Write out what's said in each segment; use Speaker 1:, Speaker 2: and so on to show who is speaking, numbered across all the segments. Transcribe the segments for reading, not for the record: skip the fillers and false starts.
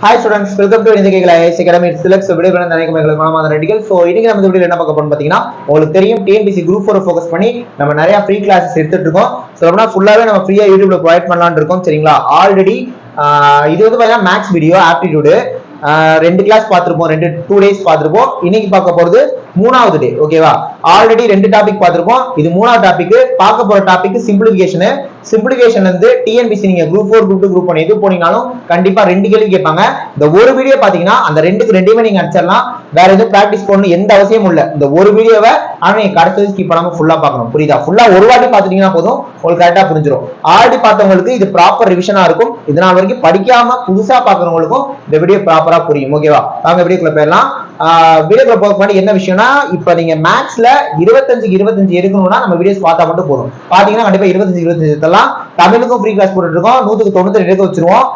Speaker 1: Hi students, welcome to IAS Academy. It's Silex video நினைக்கும் எங்களுக்கு மாமா ரெடிகல். சோ இன்னைக்கு நம்ம இந்த வீடியோல என்ன பார்க்க போறோம் பாத்தீங்கன்னா, உங்களுக்கு தெரியும் TNPSC group 4 ஃபோக்கஸ் பண்ணி நம்ம நிறைய ஃப்ரீ கிளாसेस எடுத்துட்டு இருக்கோம். சோ அப்படினா ஃபுல்லாவே நம்ம ஃப்ரீயா YouTubeல ப்ரொவைட் பண்ணலாம்னு இருக்கோம். சரிங்களா? ஆல்ரெடி இது வந்து பாத்தீங்கன்னா மேக்ஸ் வீடியோ ஆப்டிட்யூட் ரெண்டு கிளாஸ் பார்த்திருப்போம், 2 டேஸ் பார்த்திருப்போம். இன்னைக்கு பார்க்க போறது மூணாவது டே. ஓகேவா? ஆல்ரெடி 2 டாபிக் பார்த்திருப்போம். இது மூணாவது டாபிக். பார்க்க போற டாபிக் சிம்பிளிஃபிகேஷன். சிம்பிளிஃபிகேஷன் வந்து டிஎன்பிசி நீங்க குரூப் 4 குரூப் 2 குரூப் 1 எது போனீங்கனாலும் கண்டிப்பா 2 கேள்வி கேட்பாங்க. இந்த ஒரு வீடியோ பாத்தீங்கன்னா அந்த ரெண்டுமே நீங்க அடிச்சிடலாம். வேற எதுவும் பிராக்டிஸ் பண்ணணும் எந்த அவசியமும் இல்ல. இந்த ஒரு வீடியோவை ஆனா நீங்க கடைசி ஸ்கிப் பண்ணாம ஃபுல்லா பார்க்கணும். புரியுதா? ஃபுல்லா ஒரு வாட்டி பாத்துட்டீங்கன்னா போதும், உங்களுக்கு கரெக்டா புரிஞ்சிடும். ஆல்ரெடி பார்த்தவங்களுக்கு இது ப்ராப்பர் ரிவிஷனா இருக்கும். இதனால் வரைக்கும் படிக்காம புதுசா பாக்குறவங்களுக்கும் இந்த வீடியோ ப்ராப்பரா புரியும். ஓகேவா? வாங்க வீடியோக்குள்ள போயிடலாம். வீடியோக்குள்ள போக முன்னாடி என்ன விஷயம்னா, இப்ப நீங்க மேத்ஸ்ல 25 எடுக்கணும்னா நம்ம வீடியோஸ் பார்த்தா மட்டும் போதும். பாத்தீங்கன்னா கண்டிப்பா 25 எடுத்தலாம். தமிழுக்கும் ஃப்ரீ கிளாஸ் போட்டுட்டு இருக்கோம். 192 எடுக்க வச்சிருவோம்.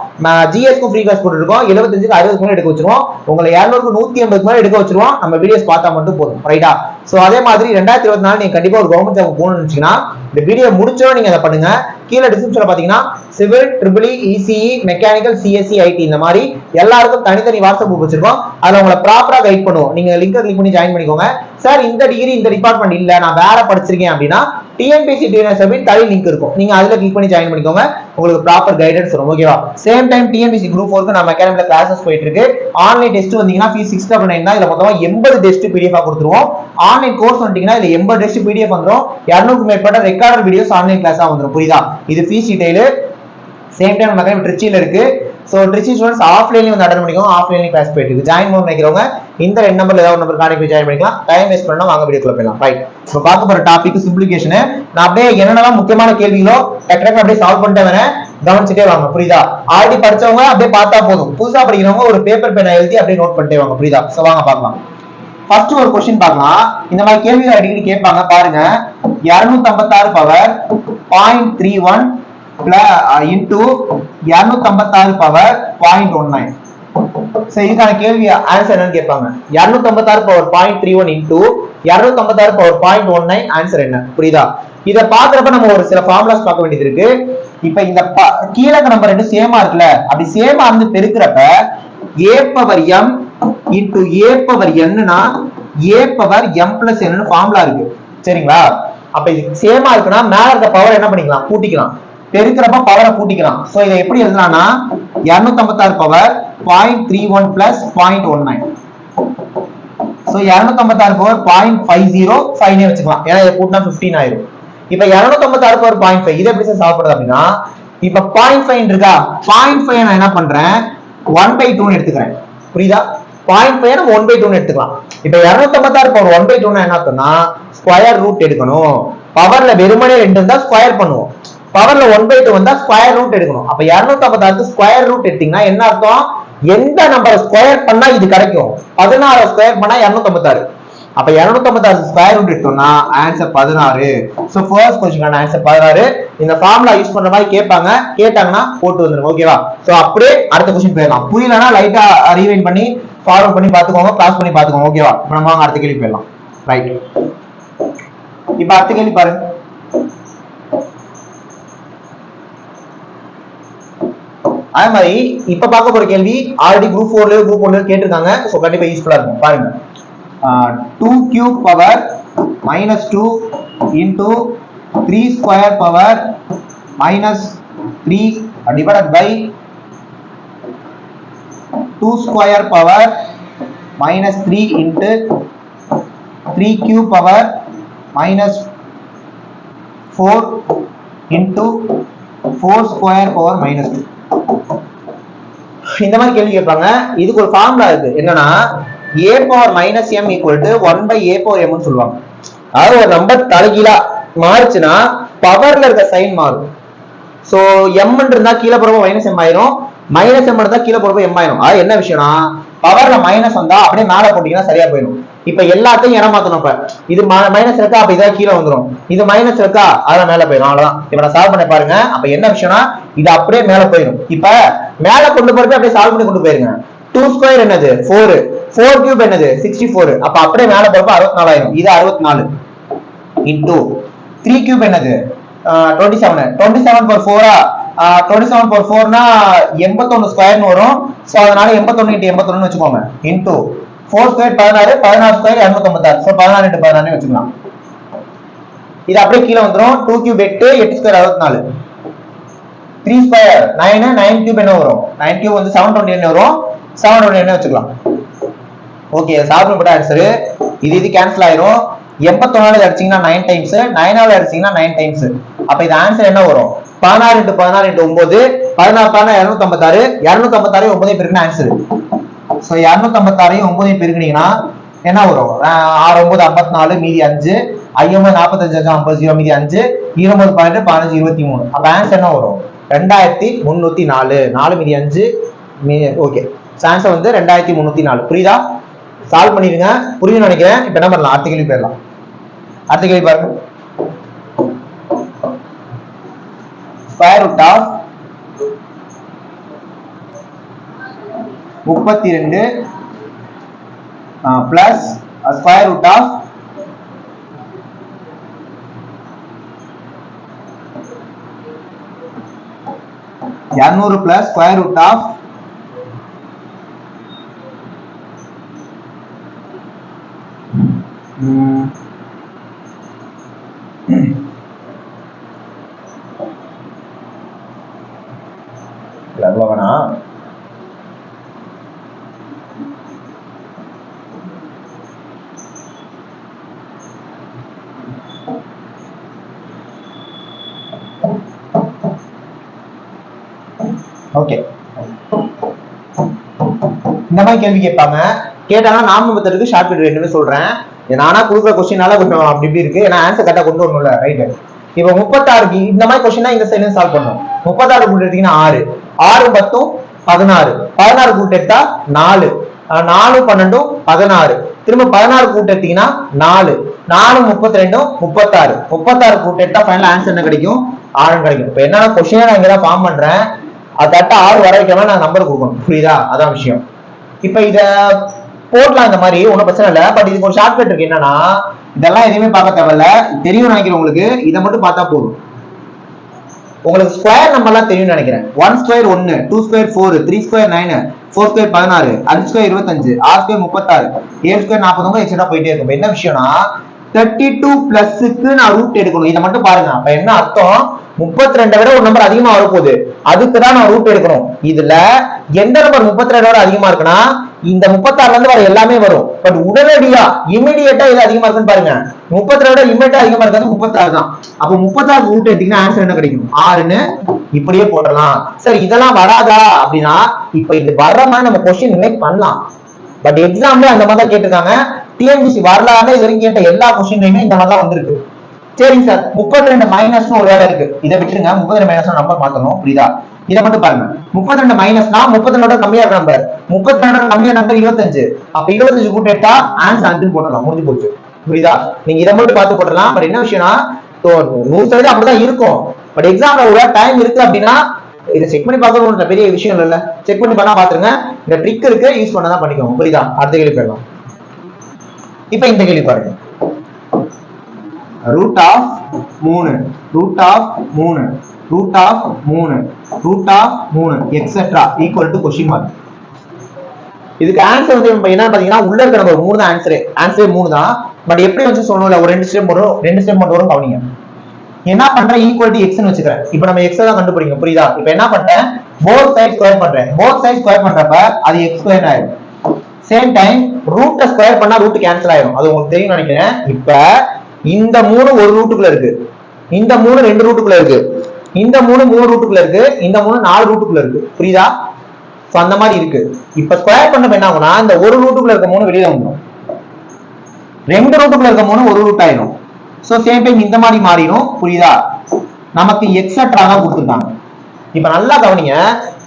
Speaker 1: ஜிஎஸ்க்கும் ஃப்ரீ கிளாஸ் போட்டுட்டு இருக்கோம். 75க்கு 60 மேல எடுக்க வச்சிருவோம். உங்களை 200க்கு 180 மேல எடுக்க வச்சிருவோம். நம்ம வீடியோஸ் பார்த்தா மட்டும் போதும். ரைட்டா? சோ அதே மாதிரி 2024 நீங்க கண்டிப்பா ஒரு கவர்மெண்ட் ஜாப் போகணும்னு நினைச்சீங்கன்னா இந்த வீடியோ முடிச்சோட நீங்க அதை பண்ணுங்க. கீழே டிஸ்கிரிப்ஷன்ல பாத்தீங்கன்னா civil, triple ECE, mechanical, CSE, IT இந்த மாதிரி எல்லாருக்கும் தனித்தனி வாட்ஸ்அப் குரூப் வச்சிருக்கோம். அதுல உங்களை ப்ராப்பரா கைட் பண்ணுவோம். நீங்க லிங்கை கிளிக் பண்ணி ஜாயின் பண்ணிக்கோங்க. சார் இந்த டிகிரி இந்த டிபார்ட்மெண்ட் இல்ல, நான் வேற படிச்சிருக்கேன் அப்படின்னா டிஎன்பிஎஸ்சி டிஎன்எஸ் தனி லிங்க் இருக்கும். நீங்க அதுல கிளிக் பண்ணி ஜாயின் பண்ணிக்கோங்க. உங்களுக்கு ப்ராப்பர் கைடன்ஸ் வரும். ஓகேவா? சேம் டைம் டிஎன்பிஎஸ்சி குரூப் 4க்கு நம்ம அகாடமில கிளாसेस போயிட்டு இருக்கு. ஆன்லைன் டெஸ்ட் வந்தீங்கன்னா ஃபீஸ் 699 தான். இதுல மொத்தமா 80 டெஸ்ட் பிடிஎஃப் கொடுத்துருவோம். ஆன்லைன் கோர்ஸ் வந்துட்டீங்கன்னா இதுல 80 டெஸ்ட் பிடிஎஃப் வந்துரும். 200க்கு மேற்பட்ட ரெக்கார்டட் வீடியோஸ் ஆன்லைன் கிளாஸா வந்துரும். புரியுதா? இது ஃபீஸ் டீடைல். சேம் டைம் நம்ம அகாடமி ட்ரிச்சில இருக்கு. சோ ட்ரிச்சி ஸ்டூடண்ட்ஸ் ஆஃப்லைன்லயும் வந்து அட்டெண்ட் பண்ணிக்கோங்க. ஆஃப்லைன்லயும் கிளாஸ் போயிட்டு இருக்கு. ஜாயின் பண்ண நினைக்கிறவங்க இந்த ரெண்டு நம்பர்ல ஏதாவது ஒரு நம்பர் கான்டாக்ட் பண்ணி ஜாயின் பண்ணிக்கலாம். டைம் வேஸ்ட் பண்ணா வாங்க வீடியோக்குள்ள போயிடலாம். ரைட். சோ பார்க்க போற டாபிக் சிம்பிளிஃபிகேஷன். நான் அப்படியே என்னென்னலாம் முக்கியமான கேள்விகளோ டக்கு அப்படியே சால்வ் பண்ணிட்டே வரேன். கவனிச்சுட்டே வாங்க. புரியுதா? ஆல்ரெடி படிச்சவங்க அப்படியே பார்த்தா போதும். புதுசா படிக்கிறவங்க ஒரு பேப்பர் பேனா எழுதி அப்படியே நோட் பண்ணிட்டே வாங்க. புரியுதா? சோ வாங்க பார்க்கலாம். ஃபர்ஸ்ட் ஒரு क्वेश्चन பார்க்கலாம். இந்த மாதிரி கேள்விகள் அடிக்கடி கேட்பாங்க. பாருங்க. 256 பவர் 0.31 into 256 பவர் 0.19. சோ இதுக்கான கேள்வி ஆன்சர் என்னன்னு கேட்பாங்க. 256 பவர் 0.31 into 256 பவர் 0.19 ஆன்சர் என்ன? புரியுதா? இத பாக்குறப்ப நம்ம ஒரு சில ஃபார்முலாஸ் பார்க்க வேண்டியது இருக்கு. இப்ப இந்த கீழே நம்பர் ரெண்டு சேமா இருக்குல்ல, அப்படி சேமா இருந்து பெருக்கிறப்ப a power m into a power n னா a power m plus n னு ஃபார்முலா இருக்கு. சரிங்களா? அப்ப இது சேமா இருக்குன்னா மேல இருக்க பவர் என்ன பண்ணிக்கலாம்? கூட்டிக்கலாம். பெருக்கிறப்ப பவரை கூட்டிக்கலாம். சோ இதை எப்படி எழுதலாம்னா 256 பவர் 0.31 plus 0.19. சோ 256 பவர் 0.50 வச்சுக்கலாம். ஏன்னா இதை கூட்டினா 15 ஆயிரும். இப்ப 256 பவர் 0.5 இதை எப்படி சாப்பிடுறது அப்படின்னா, இப்ப 0.5 இருக்கா, 0.5 நான் என்ன பண்றேன் 1/2 எடுத்துக்கிறேன். புரியுதா? 0.5 நம்ம 1/2 எடுத்துக்கலாம். இப்ப 256 பவர் 1/2 என்ன சொன்னா ஸ்கொயர் ரூட் எடுக்கணும். பவர்ல வெறுமனே 2 இருந்தா ஸ்கொயர் பண்ணுவோம். பவர்ல 1/2 வந்தா ஸ்கொயர் ரூட் எடுக்கணும். அப்ப 256 ஸ்கொயர் ரூட் எடுத்தீங்கன்னா என்ன அர்த்தம்? எந்த நம்பரை ஸ்கொயர் பண்ணா இது கிடைக்கும்? 16 ஸ்கொயர் பண்ணா 256. அப்ப 256 ஸ்கொயர் ரூட் எடுத்தோம்னா ஆன்சர் 16. சோ ஃபர்ஸ்ட் क्वेश्चनக்கான ஆன்சர் 16. இந்த ஃபார்முலா யூஸ் பண்ற மாதிரி கேட்பாங்க. கேட்டாங்கன்னா போட்டு வந்துருங்க. ஓகேவா? சோ அப்படியே அடுத்த क्वेश्चन போயிடலாம். புரியலனா லைட்டா ரீவைண்ட் பண்ணி ஃபார்வர்ட் பண்ணி பாத்துக்கோங்க, பாஸ் பண்ணி பாத்துக்கோங்க. ஓகேவா? நம்ம வாங்க அடுத்த கேள்வி போயிடலாம். ரைட். இப்ப அடுத்த கேள்வி பாருங்க. அதே மாதிரி இப்ப பார்க்க போற கேள்வி ஆல்ரெடி குரூப் 4ல குரூப் 1ல கேட்டிருக்காங்க. சோ கண்டிப்பா யூஸ்ஃபுல்லா இருக்கும். பாருங்க. 2 cube power -2 into 3 square power -3 divided by 2 square power -3 into 3 cube power -4 into 4 square power -2. இந்த மாதிரி கேள்வி கேட்பாங்க. இதுக்கு ஒரு ஃபார்முலா இருக்கு. என்னன்னா a power -m equal to 1/a power m னு சொல்லுவாங்க. அதாவது ஒரு நம்பர் தலைகீழா மாறுச்சுன்னா பவர்ல இருக்க சைன் மாறும். சோ m இருந்தா கீழே போறப்ப -m ஆயிரும், -m இருந்தா கீழே போறப்ப m ஆயிரும். அது என்ன விஷயம்னா பவர்ல மைனஸ் வந்தா அப்படியே மேல போட்டீங்கன்னா சரியா போயிடும். இப்ப எல்லாத்தையும் இடம் மாத்தணும். இப்ப இது மைனஸ் இருக்கா, அப்ப இதான் கீழே வந்துடும். இது மைனஸ் இருக்கா, அதான் மேல போயிடும். அவ்வளவுதான். இப்ப நான் சால்வ் பண்ணி பாருங்க. அப்ப என்ன விஷயம்னா இது அப்படியே மேல போயிடும். இப்ப மேல கொண்டு போறப்ப அப்படியே சால்வ் பண்ணி கொண்டு போயிருங்க. 2 ஸ்கொயர் என்னது 4, 4 கியூப் என்னது 64. அப்ப அப்படியே மேல போறப்ப 64 ஆயிரும். இது 64 இன்டு 3 கியூப் என்னது 27. 27 for 4 27 power 4னா 81 ஸ்கொயர்னு வரும். சோ அதனால 81 × 81 வச்சுக்கோங்க. Into 4 square 16, 16 square 256. சோ 16 × 16 வச்சுக்கலாம். இது அப்படியே கீழ வந்துரும். 2 கியூப் 8, 8 ஸ்கொயர் 64. 3 ஸ்கொயர் 9, 9 கியூப் என்ன வரும்? 9 கியூப் வந்து 729 வரும். 729 வச்சுக்கலாம். ஓகே, சால்வ் பண்ண ஆன்சர் இது கேன்சல் ஆயிரும். 81 அடிச்சீங்கன்னா 9 டைம்ஸ், 9 அடிச்சீங்கன்னா 9 டைம்ஸ். அப்ப இது ஆன்சர் என்ன வரும்? 16 × 16 × 9, 16 256, 256 9 பெருக்குன ஆன்சர். சோ 256 9 பெருக்குனீங்கன்னா என்ன வரும்? 6 9 54 மீதி 5, 5 45 50 மீதி 5, 20 12 15 23. அப்ப ஆன்சர் என்ன வரும்? 2304. 4 மீதி 5 ஓகே. ஆன்சர் வந்து 2304. புரியுதா? சால்வ் பண்ணிடுங்க. புரியுதுன்னு நினைக்கிறேன். இப்ப என்ன பண்ணலாம்? அடுத்த கேள்வி போயிடலாம். அடுத்த கேள்வி பாருங்க. Square root of 32 plus square root of 200 plus square root of 200 okay. இந்த மாதிரி கேள்வி கேட்பாங்க. கேட்டாங்கன்னா நார்மல் மெத்தடுக்கு ஷார்ட் கட் ரெண்டுமே சொல்றேன். நானா கொடுக்குற கொஸ்டினால கொஞ்சம் அப்படி இப்படி இருக்கு. ஏன்னா ஆன்சர் கரெக்டா கொண்டு வரணும்ல. ரைட். இப்போ 36 இந்த மாதிரி கொஸ்டினா இந்த சைடுல சால்வ் பண்ணணும். 36 கூட்டி எடுத்தீங்கன்னா 6, 6 10 16, 16 கூட்டி எடுத்தா 4, 4 12 16, திரும்ப 16 கூட்டி எடுத்தீங்கன்னா 4, 4 32 36, 36 கூட்டி எடுத்தா ஃபைனல் ஆன்சர் என்ன கிடைக்கும்? 6 கிடைக்கும். இப்போ என்னன்னா கொஸ்டினை நான் இங்க தான் ஃபார்ம் பண்றேன். அது கரெக்டா 6 வர வைக்காம நான் நம்பர் கொடுக்கணும். புரியுதா? அதான் விஷயம். இப்ப இத போடலாம் இந்த மாதிரி, ஒன்றும் பிரச்சனை இல்லை. பட் இதுக்கு ஒரு ஷார்ட்கட் இருக்கு. என்னன்னா இதெல்லாம் எதுவுமே பார்க்க தேவையில்ல. தெரியும் நினைக்கிறேன் உங்களுக்கு. இதை மட்டும் பார்த்தா போதும். உங்களுக்கு ஸ்கொயர் நம்பர்லாம் தெரியும் நினைக்கிறேன். 1 square 1, 2 square 4, 3 square 9, 4 square 16, 5 square 25, 6 square 36, 7 square 49 extra போயிட்டே இருக்கும். என்ன விஷயம்னா 32 பிளஸ்க்கு நான் ரூட் எடுக்கணும். இதை மட்டும் பாருங்க. அப்ப என்ன அர்த்தம்? 32 விட ஒரு நம்பர் அதிகமா வரப்போகுது. அதுக்கு தான் நான் ரூட் எடுக்கணும். இதுல எந்த நம்பர் 32 விட அதிகமா இருக்குன்னா இந்த 36ல இருந்து வர எல்லாமே வரும். பட் உடனடியா இமிடியேட்டா இது அதிகமா இருக்குன்னு பாருங்க. 32 விட இமிடியேட்டா அதிகமா இருக்கிறது 36 தான். அப்ப 36 ரூட் எடுத்தீங்கன்னா ஆன்சர் என்ன கிடைக்கும்? 6ன்னு இப்படியே போடலாம். சரி, இதெல்லாம் வராதா அப்படின்னா இப்ப இது வர்ற மாதிரி நம்ம கொஸ்டின் மேக் பண்ணலாம். பட் எக்ஸாம்ல அந்த மாதிரி தான் கேட்டிருக்காங்க. டிஎன்பிசி வரலாறு இது வரைக்கும் கேட்ட எல்லா கொஸ்டின்லயுமே இந்த மாதிரி தான் வந்திருக்கு. சரிங்க சார், 32 மைனஸ் ஒரு வேலை இருக்கு. இதை விட்டுருங்க. 32 மைனஸ் நம்பர் மாத்தணும். புரியுதா? இதை மட்டும் பாருங்க. 32 மைனஸ்னா 32 கம்மியா நம்பர், 32 கம்மியா நம்பர் 25. அப்ப 25 கூட்டி எடுத்தா ஆன்சர் 5 போடலாம். முடிஞ்சு போச்சு. புரியுதா? நீங்க இதை மட்டும் பார்த்து போடலாம். பட் என்ன விஷயம்னா 100% அப்படிதான் இருக்கும். பட் எக்ஸாம்ல ஒரு டைம் இருக்கு அப்படின்னா இதை செக் பண்ணி பார்க்கறது பெரிய விஷயம் இல்ல. செக் பண்ணி பண்ணா பாத்துருங்க. இந்த ட்ரிக் இருக்கு, யூஸ் பண்ணதான் பண்ணிக்கோங்க. புரியுதா? அடுத்த கேள்வி போயிடலாம். இப்ப இந்த கேள்வி பாருங்க. Root of 3, root of 3, root of 3, root of 3 etcetera equal to question mark. இதுக்கு ஆன்சர் வந்து என்ன பாத்தீங்கன்னா உள்ள இருக்க நம்பர் 3 தான் ஆன்சரே. ஆன்சரே 3 தான். பட் எப்படி வந்து சொல்லணும்ல, ஒரு 2 ஸ்டெப் வரும். 2 ஸ்டெப் மட்டும் வரும். கவனிங்க. என்ன பண்றேன்? ஈக்குவல் டு எக்ஸ்னு வச்சுக்கிறேன். இப்போ நம்ம எக்ஸ் தான் கண்டுபிடிக்கணும். புரியுதா? இப்போ என்ன பண்றேன்? போத் சைடு ஸ்கொயர் பண்றேன். போத் சைடு ஸ்கொயர் பண்றப்ப அது எக்ஸ் ஸ்கொயர் ஆயிடும். சேம் டைம் ரூட்ட ஸ்கொயர் பண்ணா ரூட் கேன்சல் ஆயிடும். அது உங்களுக்கு தெரியும் நினைக்கிறேன். இப்ப இந்த 3 ஒரு ரூட்டுக்குள்ள இருக்கு, இந்த 3 2 ரூட்டுக்குள்ள இருக்கு, இந்த 3 3 ரூட்டுக்குள்ள இருக்கு, இந்த 3 4 ரூட்டுக்குள்ள இருக்கு. புரியுதா? சோ அந்த மாதிரி இருக்கு. இப்ப ஸ்கொயர் பண்ணப்ப என்ன ஆகும்னா இந்த ஒரு ரூட்டுக்குள்ள இருக்க 3 வெளியில வந்துடும், 2 ரூட்டுக்குள்ள இருக்க 3 ஒரு ரூட் ஆயிடும். சோ சேம் டைம் இந்த மாதிரி மாறிடும். புரியுதா? நமக்கு எக்ஸெட்ரா தான் கொடுத்துருக்காங்க. இப்ப நல்லா கவனிங்க.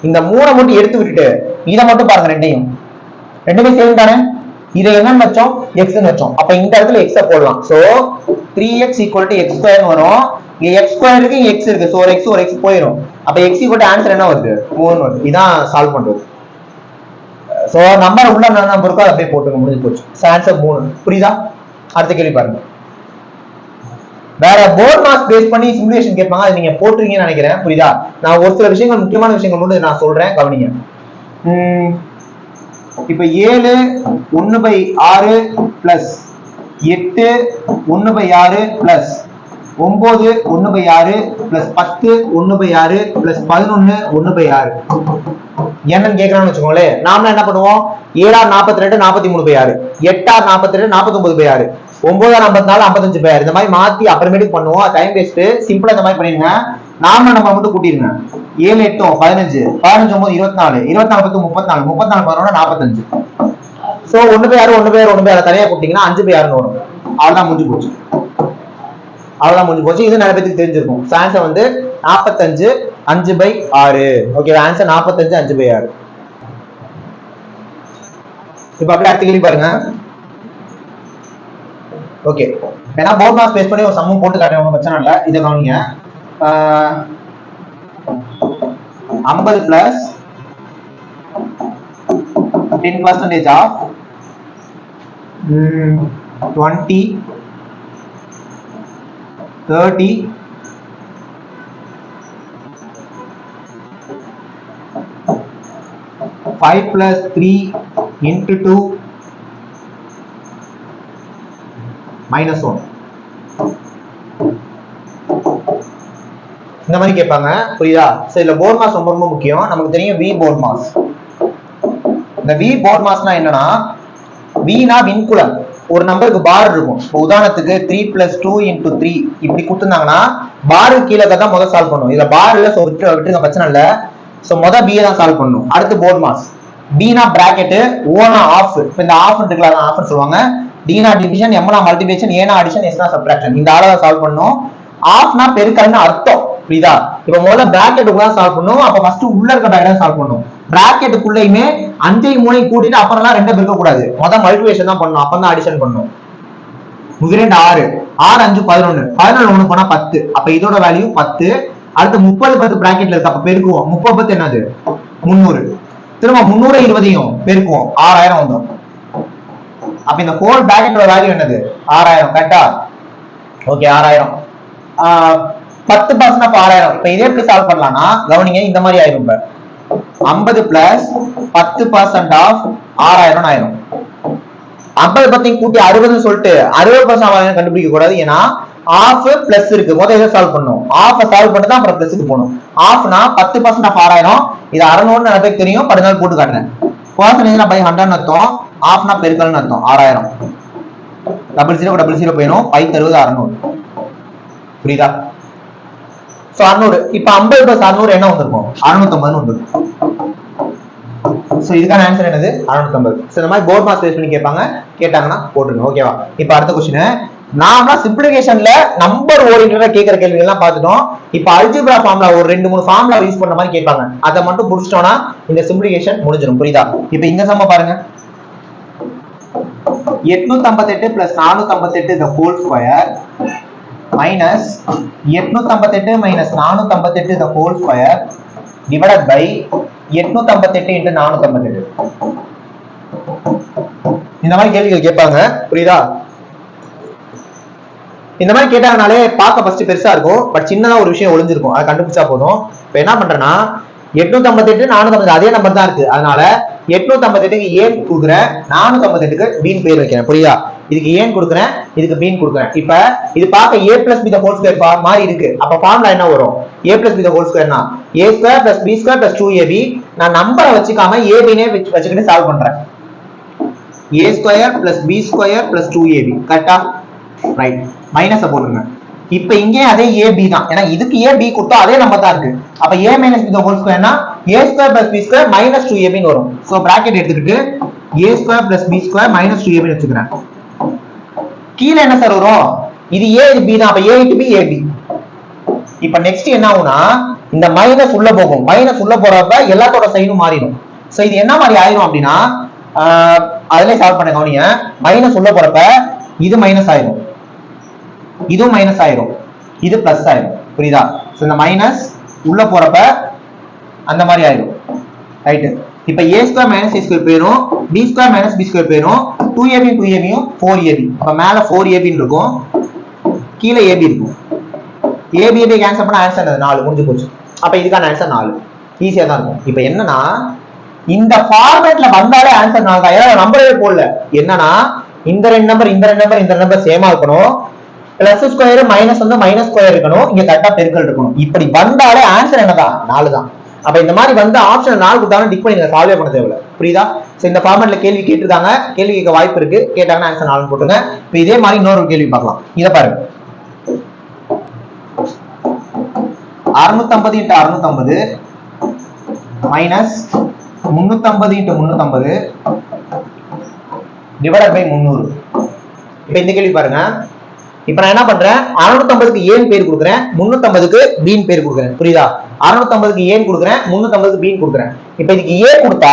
Speaker 1: இந்த 3 மட்டும் எடுத்து விட்டுட்டு இதை மட்டும் பாருங்க. ரெண்டுமே சேம் தானே? இதை என்னன்னு வச்சோம்? எக்ஸ்னு வச்சோம். அப்ப இந்த இடத்துல எக்ஸ போடலாம். சோ 3x = x ஸ்கொயர் வரும். இங்க x ஸ்கொயருக்கு x இருக்கு. சோ ஒரு x போயிடும். அப்ப x = ஆன்சர் என்ன வருது? 3 வருது. இதான் சால்வ் பண்றது. சோ நம்பர் உள்ள என்ன நம்பர் இருக்கோ அப்படியே போட்டுங்க. முடிஞ்சு போச்சு. ஆன்சர் 3. புரியுதா? அடுத்த கேள்வி பாருங்க. வேற போர்ட் மாஸ் பேஸ் பண்ணி சிமுலேஷன் கேட்பாங்க, அது நீங்க போட்டுருங்கன்னு நினைக்கிறேன். புரியுதா? நான் ஒரு சில விஷயங்கள், முக்கியமான விஷயங்கள் மட்டும் நான் சொல்றேன், கவனிங்க. இப்ப 7 1/6 பிளஸ் 8 1/6 பிளஸ் 9 1/6 பிளஸ் 10 1/6 பிளஸ் 11 1/6 என்னன்னு கேட்கறான்னு வச்சுக்கோங்களேன். நாம என்ன பண்ணுவோம்? 7 42 43/6, 8 42 49/6, 9 54 55/6, இந்த மாதிரி மாத்தி அப்புறமேட்டுக்கு பண்ணுவோம். Time waste. சிம்பிளா இந்த மாதிரி பண்ணிருங்க. நாம நம்ம மட்டும் கூட்டிருங்க. 7 8 15, 15 9 24, 24 10 34, 34 11 45. சோ 1/6 1/6 1/6 தனியா கூட்டிங்கன்னா 5/6 வரும். அவ்வளவுதான் முடிஞ்சு போச்சு. அவ்வளவுதான் முடிஞ்சு போச்சு. இது நிறைய பேருக்கு தெரிஞ்சிருக்கும். ஆன்சர் வந்து 45 5/6. Okay, answer 45 5/6. இப்ப அப்படியே அடுத்த கேள்வி பாருங்க. ஓகே, ஏன்னா போர்ட் மாஸ் பேஸ் பண்ணி ஒரு சம்மம் போட்டு காட்டுறேன், ஒன்றும் பிரச்சனை இல்லை. இதை கவனிங்க. 50 plus 10% of 20 30 5 plus 3 into 2 minus 1. இந்த மாதிரி கேட்பாங்க. புரியுதா? சரி, இல்ல போர்ட் மாஸ் ரொம்ப ரொம்ப முக்கியம். நமக்கு தெரியும் V போர்ட் மாஸ். இந்த V போர்ட் மாஸ்னா என்னன்னா, Vனா விண்குலம். ஒரு நம்பருக்கு பார் இருக்கும். உதாரணத்துக்கு 3 plus 2 into 3 இப்படி கொடுத்துருந்தாங்கன்னா பாரு கீழே தான் முதல் சால்வ் பண்ணும். இதுல பார் இல்ல, சோ விட்டுருங்க, பிரச்சனை இல்ல. சோ முதல் B தான் சால்வ் பண்ணணும். அடுத்து போர்ட் மாஸ். Bனா பிராக்கெட், Oனா ஆஃப். இப்ப இந்த ஆஃப் இருக்குல, அதான் ஆஃப்னு சொல்லுவாங்க. Dனா டிவிஷன், Mனா மல்டிப்ளிகேஷன், Aனா அடிஷன், Sனா சப்ட்ராக்ஷன். இந்த ஆளை சால்வ் பண்ணணும். ஆஃப்னா பெருக்கல்னு அர்த்தம். புரியுதா? இப்ப முதல்ல பிராக்கெட்டுக்குள்ள சால்வ் பண்ணும். அப்ப ஃபர்ஸ்ட் உள்ள இருக்க டயக்ராம் சால்வ் பண்ணும். பிராக்கெட்டுக்குள்ளேயுமே 5 3 கூட்டிட்டு அப்புறம்லாம் 2 பெருக்க கூடாது. முதல் மல்டிப்ளிகேஷன் தான் பண்ணணும், அப்பதான் அடிஷன் பண்ணணும். 2 6 6 5 11, 11 1 போனா 10. அப்ப இதோட வேல்யூ 10. அடுத்து 30 10 பிராக்கெட்ல இருக்கு. அப்ப பெருக்குவோம். 30 10 என்னது? 300. திரும்ப 300 20 பெருக்குவோம். 6000 வந்துடும். அப்ப இந்த ஹோல் பிராக்கெட்டோட வேல்யூ என்னது? 6000. கரெக்டா? ஓகே, 6000. 10% ஆஃப் 6000. இப்ப இதே எப்படி சால்வ் பண்ணலாம்னா, கவனிங்க, இந்த மாதிரி ஆயிரும். இப்ப 50 பிளஸ் 10% ஆஃப் 6000 ஆயிரும். 50 10 கூட்டி 60 சொல்லிட்டு 60% கண்டுபிடிக்க கூடாது. ஏன்னா ஆஃப் பிளஸ் இருக்கு. முதல்ல இதை சால்வ் பண்ணணும். ஆஃப் சால்வ் பண்ணிட்டு தான் அப்புறம் பிளஸ்க்கு போகணும். ஆஃப்னா 10% ஆஃப் 6000. இது 600 நிறைய பேருக்கு தெரியும். பதினாலு போட்டு காட்டுறேன். பர்சன்டேஜ்னா பை 100 அர்த்தம். ஆஃப்னா பெருக்கல்னு அர்த்தம். 6000 டபுள் ஜீரோ போயிடும். 5 60 புரியுதா? சோ 600. இப்ப 50 பிளஸ் 600 என்ன வந்திருக்கும்? 650 வந்திருக்கும். சோ இதுக்கான ஆன்சர் என்னது? 650. சோ இந்த மாதிரி போர்ட் மாஸ் பேஸ் பண்ணி கேட்பாங்க. கேட்டாங்கன்னா போட்டுருங்க. ஓகேவா? இப்ப அடுத்த क्वेश्चन, நாம சிம்பிளிஃபிகேஷன்ல நம்பர் ஓரியன்டடா கேக்குற கேள்விகள் எல்லாம் பார்த்துட்டோம். இப்ப அல்ஜிப்ரா ஃபார்முலா ஒரு 2-3 ஃபார்முலா யூஸ் பண்ண மாதிரி கேட்பாங்க. அதை மட்டும் புடிச்சிட்டோம்னா இந்த சிம்பிளிஃபிகேஷன் முடிஞ்சிடும். புரியுதா? இப்ப இங்க சம பாருங்க. 858 plus 458 the whole square minus 858 minus 458 the whole square divided by 858 into 458. இந்த மாதிரி கேள்விகள் கேட்பாங்க. புரியுதா? இந்த மாதிரி கேட்டாங்கனாலே பார்க்க ஃபர்ஸ்ட் பெருசா இருக்கும். பட் சின்னதா ஒரு விஷயம் ஒளிஞ்சிருக்கும். அதை கண்டுபிடிச்சா போதும். இப்ப என்ன பண்றேன்னா, 858 458 அதே நம்பர் தான் இருக்கு. அதனால 858க்கு ஏன் கொடுக்குறேன், 458க்கு பீன் பேர் வைக்கிறேன். புரியுதா? இதுக்கு ஏன் கொடுக்குறேன், இதுக்கு பீன் கொடுக்குறேன். இப்ப இது பார்க்க a plus b the whole square மாதிரி இருக்கு. அப்ப ஃபார்முலா என்ன வரும்? a plus b the whole square னா a square plus b square plus 2ab. நான் நம்பரை வச்சுக்காம ab னே வச்சுக்கிட்டு சால்வ் பண்றேன். a square plus b square plus 2ab. கரெக்ட்டா? ரைட். மைனஸ் போடுங்க. இப்ப இங்க அதே ab தான். ஏன்னா இதுக்கு a b கொடுத்தா அதே நம்பர் தான் இருக்கு. அப்ப a minus b the whole square னா a square plus b square minus 2ab ன்னு வரும். சோ பிராக்கெட் எடுத்துக்கிட்டு a square plus b square minus 2ab ன்னு வெச்சுக்கிறேன். கீழ என்ன சார் வரும்? இது a இது b தான். அப்ப a into b ab. இப்ப நெக்ஸ்ட் என்ன ஆகும்னா, இந்த மைனஸ் உள்ள போகும். மைனஸ் உள்ள போறப்ப எல்லாத்தோட சைடும் மாறிடும். சோ இது என்ன மாதிரி ஆயிரும் அப்படின்னா, அதுலயே சால்வ் பண்ண கவனிங்க. மைனஸ் உள்ள போறப்ப இது மைனஸ் ஆயிரும், இதுவும் மைனஸ் ஆயிரும், இது பிளஸ் ஆயிரும். புரியுதா? சோ இந்த மைனஸ் உள்ள போறப்ப அந்த மாதிரி ஆயிரும். ரைட். இப்ப a square minus a square போயிடும், b square minus b square போயிடும், 2ab 2ab 4ab. அப்ப மேல 4ab இருக்கும், கீழே ஏபி இருக்கும். ஏபி கேன்சல் பண்ண ஆன்சர் 4 முடிஞ்சு போச்சு. அப்ப இதுக்கான ஆன்சர் 4. ஈஸியா தான் இருக்கும். இப்ப என்னன்னா இந்த ஃபார்மேட்ல வந்தாலே ஆன்சர் 4 தான். ஏன்னா நம்பரே போடல. என்னன்னா இந்த ரெண்டு நம்பர் சேமா இருக்கணும். பிளஸ் ஸ்கொயர் மைனஸ் வந்து மைனஸ் ஸ்கொயர் இருக்கணும். இங்க கரெக்டா பெருக்கல் இருக்கணும். இப்படி வந்தாலே ஆன்சர் என்னதான் 4 தான். அப்ப இந்த மாதிரி வந்து ஆப்ஷன் 4 கொடுத்தாலும் டிக் பண்ணி சால்வே பண்ண தேவையில்ல. புரியுதா? சோ இந்த ஃபார்மேட்ல கேள்வி கேட்டிருக்காங்க. கேள்வி கேட்க வாய்ப்பு இருக்கு. கேட்டாங்கன்னா ஆன்சர் 4 போட்டுங்க. இப்போ இதே மாதிரி இன்னொரு கேள்வி பார்க்கலாம். இத பாருங்க. 650 × 650 மைனஸ் 350 × 350 டிவைடட் பை 300. இப்போ இந்த கேள்வி பாருங்க. இப்ப நான் என்ன பண்றேன், 650க்கு ஏன் பேர் கொடுக்குறேன், 350க்கு பீன் பேர் கொடுக்குறேன். புரியுதா? 650க்கு ஏன் கொடுக்குறேன், 350க்கு பீன் கொடுக்குறேன். இப்ப இதுக்கு ஏ கொடுத்தா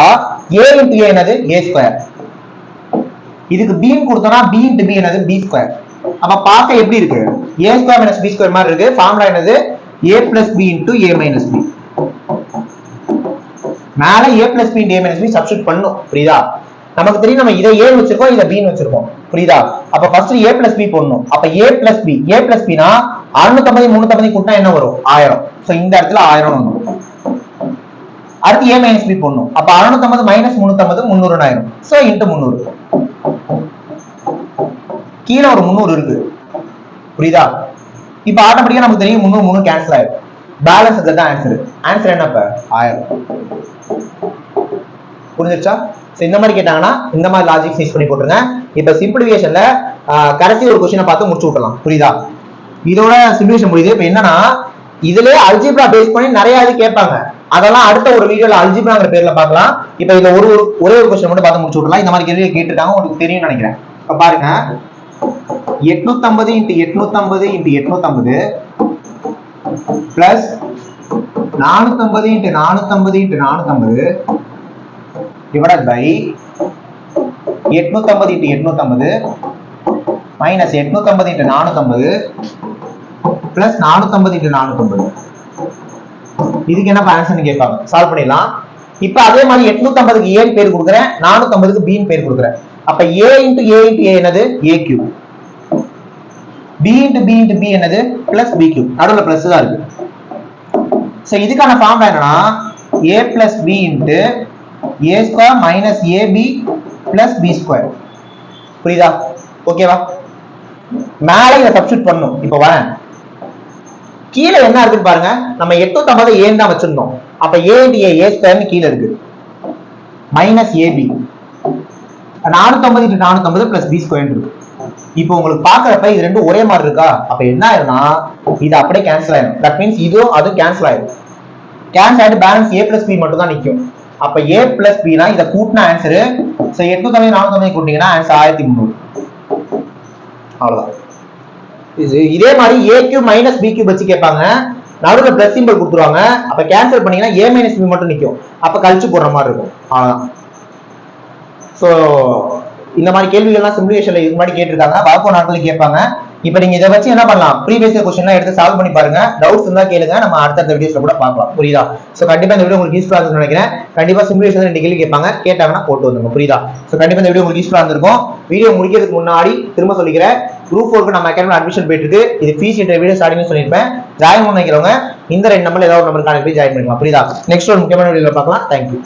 Speaker 1: ஏ இன்டு ஏ என்னது ஏ ஸ்கொயர். இதுக்கு பீன் கொடுத்தோம்னா பி இன்டு பி என்னது பி ஸ்கொயர். அப்ப பார்க்க எப்படி இருக்கு, ஏ ஸ்கொயர் மைனஸ் பி ஸ்கொயர் மாதிரி இருக்கு. ஃபார்முலா என்னது ஏ பிளஸ் பி இன்டு ஏ மைனஸ் பி. மேல ஏ பிளஸ் பி இன்டு ஏ மைனஸ் பி சப்ஸ்டிட் பண்ணும். புரியுதா? நமக்கு தெரியும் நம்ம இதை ஏ வச்சிருக்கோம், இதை பீன் வச்சிருக்கோம். புரியுதா? அப்ப ஃபர்ஸ்ட் ஏ பிளஸ் பி போடணும். அப்ப ஏ பிளஸ் பினா 650 350 கூட்டினா என்ன வரும் 1000. சோ இந்த இடத்துல 1000 வந்துரும். அடுத்து ஏ மைனஸ் பி போடணும். அப்ப 650 மைனஸ் 350 300 ஆயிரும். So into 300. கீழே ஒரு 300 இருக்கு. புரியுதா? இப்ப ஆட்டோமேட்டிக்கா நமக்கு தெரியும் 300 கேன்சல் ஆயிரும். பேலன்ஸ் தான் ஆன்சர். ஆன்சர் என்ன இப்ப 1000. புரிஞ்சிருச்சா? இந்த மாதிரி கேட்டாங்கன்னா இந்த மாதிரி லாஜிக் யூஸ் பண்ணி போட்டுருங்க. இப்ப சிம்பிளிஃபிகேஷன்ல கடைசி ஒரு क्वेश्चन பார்த்து முடிச்சு விட்டலாம். புரியுதா? இதோட சிம்பிளிஃபிகேஷன் முடியுது. இப்ப என்னன்னா இதுலயே அல்ஜிப்ரா பேஸ் பண்ணி நிறைய இது கேட்பாங்க. அதெல்லாம் அடுத்த ஒரு வீடியோல அல்ஜிப்ராங்கிற பேர்ல பார்க்கலாம். இப்ப இந்த ஒரே ஒரு क्वेश्चन மட்டும் பார்த்து முடிச்சு விடலாம். இந்த மாதிரி கேள்வி கேட்டிருக்காங்க, உங்களுக்கு தெரியும் நினைக்கிறேன். இப்ப பாருங்க, 850 × 850 × 850 plus 450 × 450 × 450 divided by 850 × 850 minus 850 × 450 plus 450 × 450. இதுக்கு என்ன ஆன்சர்னு கேட்பாங்க. சால்வ் பண்ணிடலாம். இப்போ அதே மாதிரி 850க்கு ஏன் பேர் கொடுக்குறேன், 450க்கு பி பேர் கொடுக்குறேன். அப்ப a × a × a என்னது a cube, b × b × b என்னது பிளஸ் b கியூப். நடுவுல பிளஸ் தான் இருக்கு. சோ இதுக்கான ஃபார்முலா என்னன்னா a plus b × a square minus ab plus b square. புரியுதா? ஓகேவா? மேலே இத சப்ஸ்டிட் பண்ணனும். இப்போ வரேன், கீழே என்ன இருக்குன்னு பாருங்க. நம்ம 850 a தான் வச்சிருந்தோம். அப்ப a × a a square கீழ இருக்கு minus ab 450 × 450 plus b square இருக்கு. இப்போ உங்களுக்கு பார்க்கறப்ப இது ரெண்டும் ஒரே மாதிரி இருக்கா? அப்ப என்ன ஆயிரும்னா இது அப்படியே கேன்சல் ஆயிடும். தட் மீன்ஸ் இதுவும் அதுவும் கேன்சல் ஆயிடும். கேன்சல் ஆயிட்டு பேலன்ஸ் a plus b மட்டும் தான் நிக்கும். அப்ப a plus b னா இத கூட்டின ஆன்சர். சோ 850 450 கூட்டினீங்கன்னா ஆன்சர் 1300. அவ்வளவுதான். இதே மாதிரி a cube minus b cube வச்சு கேட்பாங்க. நடுவுல பிளஸ் சிம்பல் கொடுத்துருவாங்க. அப்ப கேன்சல் பண்ணீங்கன்னா a minus b மட்டும் நிக்கும். அப்ப கழிச்சு போடுற மாதிரி இருக்கும். அவ்வளவுதான். சோ இந்த மாதிரி கேள்விகள்லாம் சிமுலேஷன்ல இது மாதிரி கேட்டிருக்காங்க. வரப்போ நாட்களில் கேட்பாங்க. இப்போ நீங்க இதை வச்சு என்ன பண்ணலாம், ப்ரீவியஸ் क्वेश्चनலாம் எடுத்து சால்வ் பண்ணி பாருங்க. டவுட்ஸ் இருந்தா கேளுங்க, நம்ம அடுத்த வீடியோஸ்ல கூட பார்க்கலாம். புரியுதா? சோ கண்டிப்பா இந்த வீடியோ உங்களுக்கு யூஸ்ஃபுல்லா இருக்கும்னு நினைக்கிறேன். கண்டிப்பா சிமுலேஷன்ல 2 கேள்வி கேட்பாங்க, கேட்டாங்கன்னா போட்டு வந்துருங்க. புரியுதா? சோ கண்டிப்பா இந்த வீடியோ உங்களுக்கு யூஸ்ஃபுல்லா இருந்திருக்கும். வீடியோ முடிக்கிறதுக்கு முன்னாடி திரும்ப சொல்லிக்கிறேன், குரூப் 4க்கு நம்ம அகாடமில அட்மிஷன் போயிட்டு இருக்கு. இது ஃபீஸ் இந்த வீடியோ ஸ்டார்டிங்ல சொல்லிருப்பேன். ஜாயின் பண்ண நினைக்கிறவங்க இந்த 2 நம்பர்ல ஏதாவது ஒரு நம்பருக்கு ஜாயின் பண்ணிக்கலாம். புரியுதா? நெக்ஸ்ட் ஒரு முக்கியமான வீடியோல பார்க்கலாம். தேங்க்யூ.